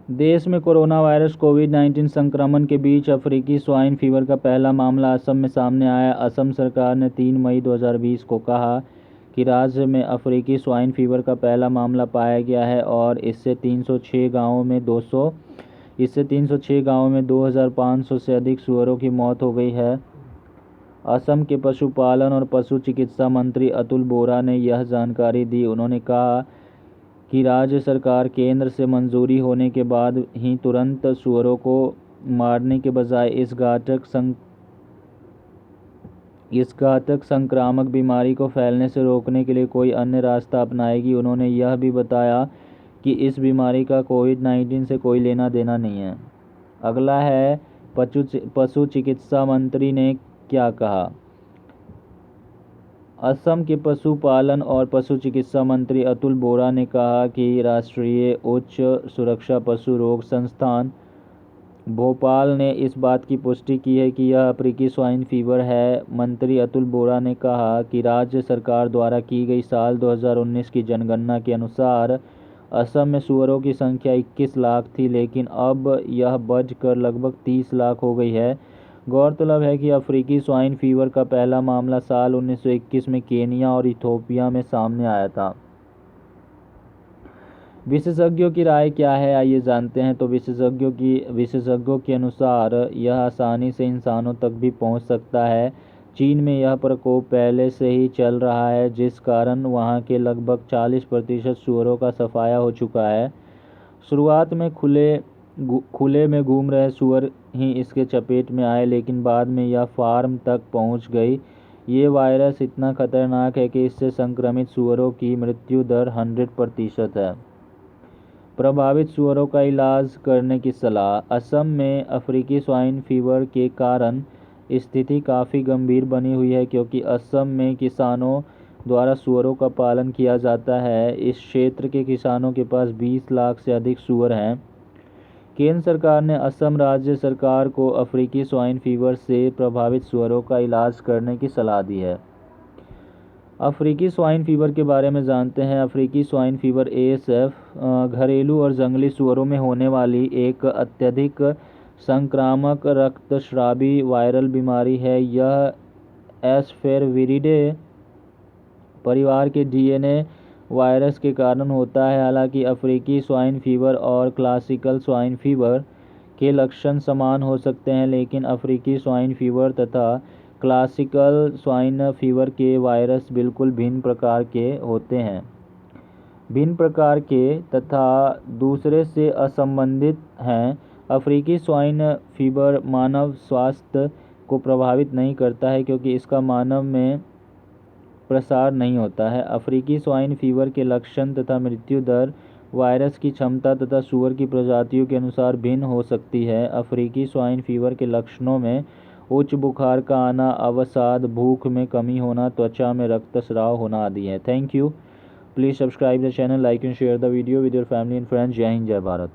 देश में corona virus कोविड-19 संक्रमण के बीच अफ्रीकी स्वाइन फीवर का पहला मामला असम में सामने आया। असम सरकार ने 3 मई 2020 को कहा कि राज्य में अफ्रीकी स्वाइन फीवर का पहला मामला पाया गया है और इससे 306 गांवों में 2,500 से अधिक सूअरों की मौत हो गई है। असम के पशुपालन और पशु चिकित्सा मंत्री अतुल बोरा ने यह जानकारी दी। उन्होंने कहा कि राज्य सरकार केंद्र से मंजूरी होने के बाद ही तुरंत सूअरों को मारने के बजाय इस घातक संक्रामक बीमारी को फैलने से रोकने के लिए कोई अन्य रास्ता अपनाएगी। उन्होंने यह भी बताया कि इस बीमारी का कोविड-19 से कोई लेना देना नहीं है। अगला है पशु चिकित्सा मंत्री ने क्या कहा। असम के पशुपालन और पशु चिकित्सा मंत्री अतुल बोरा ने कहा कि राष्ट्रीय उच्च सुरक्षा पशु रोग संस्थान भोपाल ने इस बात की पुष्टि की है कि यह अफ्रीकी स्वाइन फीवर है। मंत्री अतुल बोरा ने कहा कि राज्य सरकार द्वारा की गई साल 2019 की जनगणना के अनुसार असम में सूअरों की संख्या 21 लाख थी, लेकिन अब यह बढ़कर लगभग 30 लाख हो गई है। गौरतलब है कि अफ्रीकी स्वाइन फीवर का पहला मामला साल 1921 में केनिया और इथियोपिया में सामने आया था। विशेषज्ञों की राय क्या है, आइए जानते हैं। तो विशेषज्ञों के अनुसार यह आसानी से इंसानों तक भी पहुंच सकता है। चीन में यह प्रकोप पहले से ही चल रहा है, जिस कारण वहां के लगभग 40% सूअरों का सफाया हो चुका है। शुरुआत में खुले में घूम रहे सूअर ही इसके चपेट में आए, लेकिन बाद में यह फार्म तक पहुंच गई। ये वायरस इतना खतरनाक है कि इससे संक्रमित सूअरों की मृत्यु दर 100% है। प्रभावित सूअरों का इलाज करने की सलाह। असम में अफ्रीकी स्वाइन फीवर के कारण स्थिति काफ़ी गंभीर बनी हुई है, क्योंकि असम में किसानों द्वारा सूअरों का पालन किया जाता है। इस क्षेत्र के किसानों के पास 20 लाख से अधिक सूअर हैं। केंद्र सरकार ने असम राज्य सरकार को अफ्रीकी स्वाइन फीवर से प्रभावित सूअरों का इलाज करने की सलाह दी है। अफ्रीकी स्वाइन फीवर के बारे में जानते हैं। अफ्रीकी स्वाइन फीवर ASF घरेलू और जंगली सूअरों में होने वाली एक अत्यधिक संक्रामक रक्तस्रावी वायरल बीमारी है। यह एस्पेरविरिडे परिवार के DNA वायरस के कारण होता है। हालांकि अफ्रीकी स्वाइन फीवर और क्लासिकल स्वाइन फीवर के लक्षण समान हो सकते हैं, लेकिन अफ्रीकी स्वाइन फीवर तथा क्लासिकल स्वाइन फीवर के वायरस बिल्कुल भिन्न प्रकार के होते हैं, तथा दूसरे से असंबंधित हैं। अफ्रीकी स्वाइन फीवर मानव स्वास्थ्य को प्रभावित नहीं करता है, क्योंकि इसका मानव में प्रसार नहीं होता है। अफ्रीकी स्वाइन फीवर के लक्षण तथा मृत्यु दर वायरस की क्षमता तथा सूअर की प्रजातियों के अनुसार भिन्न हो सकती है। अफ्रीकी स्वाइन फीवर के लक्षणों में उच्च बुखार का आना, अवसाद, भूख में कमी होना, त्वचा में रक्तस्राव होना आदि है। Thank you. Please subscribe the channel, like and share the video with your family and friends. जय हिंद, जय भारत।